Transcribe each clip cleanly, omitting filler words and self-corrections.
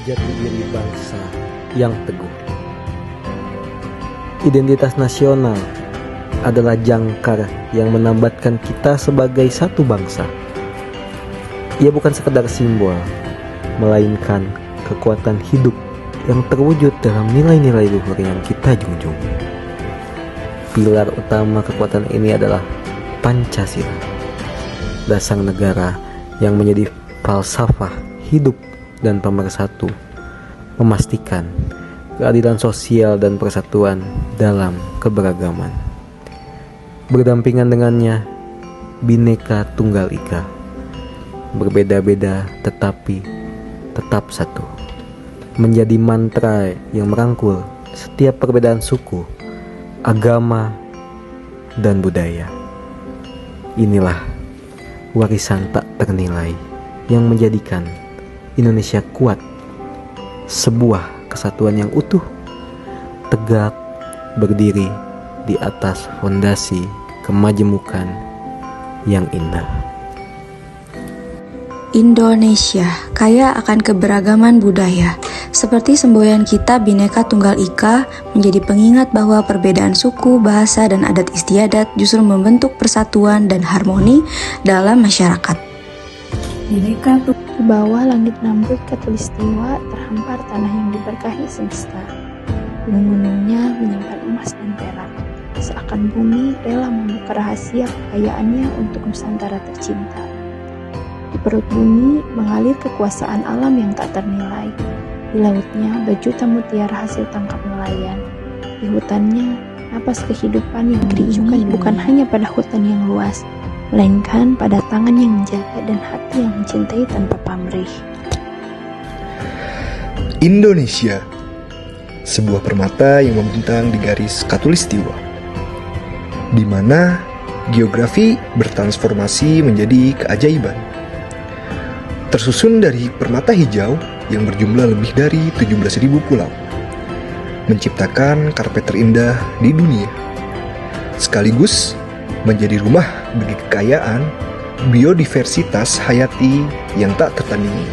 jati diri bangsa yang teguh. Identitas nasional adalah jangkar yang menambatkan kita sebagai satu bangsa. Ia bukan sekedar simbol, melainkan kekuatan hidup yang terwujud dalam nilai-nilai luhur yang kita junjung. Pilar utama kekuatan ini adalah Pancasila, dasar negara yang menjadi falsafah hidup dan pemersatu, memastikan keadilan sosial dan persatuan dalam keberagaman. Berdampingan dengannya, Bhinneka Tunggal Ika, berbeda-beda tetapi tetap satu, menjadi mantra yang merangkul setiap perbedaan suku, agama, dan budaya. Inilah warisan tak ternilai yang menjadikan Indonesia kuat, sebuah kesatuan yang utuh, tegak berdiri di atas fondasi kemajemukan yang indah. Indonesia kaya akan keberagaman budaya. Seperti semboyan kita Bhinneka Tunggal Ika menjadi pengingat bahwa perbedaan suku, bahasa, dan adat istiadat justru membentuk persatuan dan harmoni dalam masyarakat. Bhinneka di bawah langit Namrud Khatulistiwa terhampar tanah yang diberkahi semesta. Gunung-gunungnya menyimpan emas dan perak. Seakan bumi rela membuka rahasia kekayaannya untuk Nusantara tercinta. Di perut bumi mengalir kekuasaan alam yang tak ternilai. Di lautnya berjuta mutiara hasil tangkap nelayan. Di hutannya napas kehidupan yang dirindukan bukan hanya pada hutan yang luas, melainkan pada tangan yang menjaga dan hati yang mencintai tanpa pamrih. Indonesia, sebuah permata yang membentang di garis khatulistiwa, di mana geografi bertransformasi menjadi keajaiban. Tersusun dari permata hijau yang berjumlah lebih dari 17.000 pulau, menciptakan karpet terindah di dunia, sekaligus menjadi rumah bagi kekayaan biodiversitas hayati yang tak tertandingi,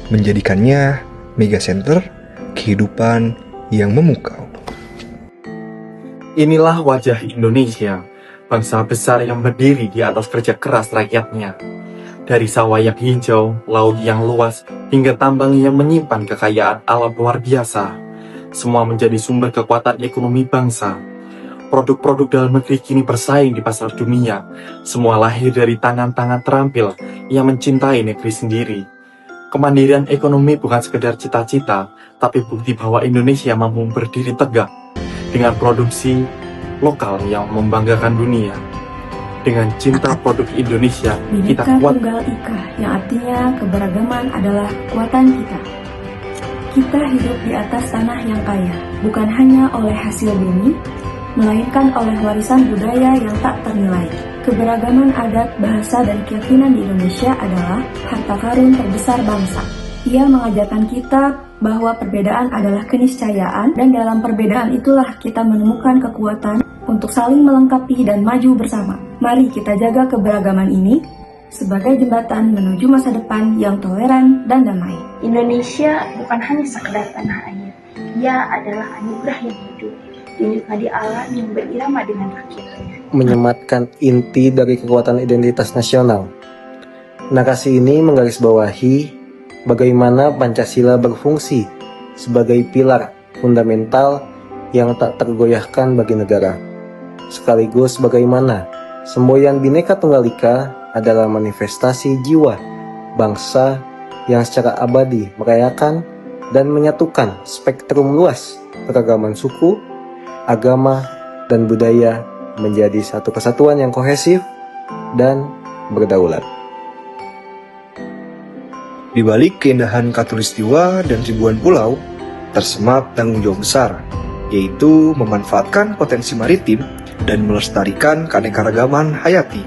menjadikannya megacenter kehidupan yang memukau. Inilah wajah Indonesia, bangsa besar yang berdiri di atas kerja keras rakyatnya. Dari sawah yang hijau, laut yang luas, hingga tambang yang menyimpan kekayaan alam luar biasa, semua menjadi sumber kekuatan ekonomi bangsa. Produk-produk dalam negeri kini bersaing di pasar dunia. Semua lahir dari tangan-tangan terampil yang mencintai negeri sendiri. Kemandirian ekonomi bukan sekedar cita-cita, tapi bukti bahwa Indonesia mampu berdiri tegak dengan produksi lokal yang membanggakan dunia. Dengan cinta produk Indonesia, kita kuat. Bhinneka Tunggal Ika, yang artinya keberagaman adalah kekuatan kita. Kita hidup di atas tanah yang kaya, bukan hanya oleh hasil bumi, melainkan oleh warisan budaya yang tak ternilai. Keberagaman adat, bahasa, dan keyakinan di Indonesia adalah harta karun terbesar bangsa. Ia mengajarkan kita bahwa perbedaan adalah keniscayaan, dan dalam perbedaan itulah kita menemukan kekuatan untuk saling melengkapi dan maju bersama. Mari kita jaga keberagaman ini sebagai jembatan menuju masa depan yang toleran dan damai. Indonesia bukan hanya sekedar tanah air. Ia adalah anugerah yang hidup, dinikmati alam yang berirama dengan rakyatnya. Menyematkan inti dari kekuatan identitas nasional. Narasi ini menggarisbawahi bagaimana Pancasila berfungsi sebagai pilar fundamental yang tak tergoyahkan bagi negara. Sekaligus bagaimana semboyan Bhinneka Tunggal Ika adalah manifestasi jiwa bangsa yang secara abadi merayakan dan menyatukan spektrum luas keragaman suku, agama, dan budaya menjadi satu kesatuan yang kohesif dan berdaulat. Di balik keindahan khatulistiwa dan ribuan pulau, tersemat tanggung jawab besar, yaitu memanfaatkan potensi maritim dan melestarikan keanekaragaman hayati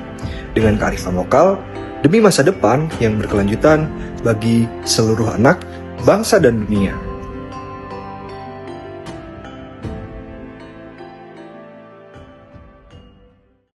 dengan kearifan lokal demi masa depan yang berkelanjutan bagi seluruh anak bangsa dan dunia.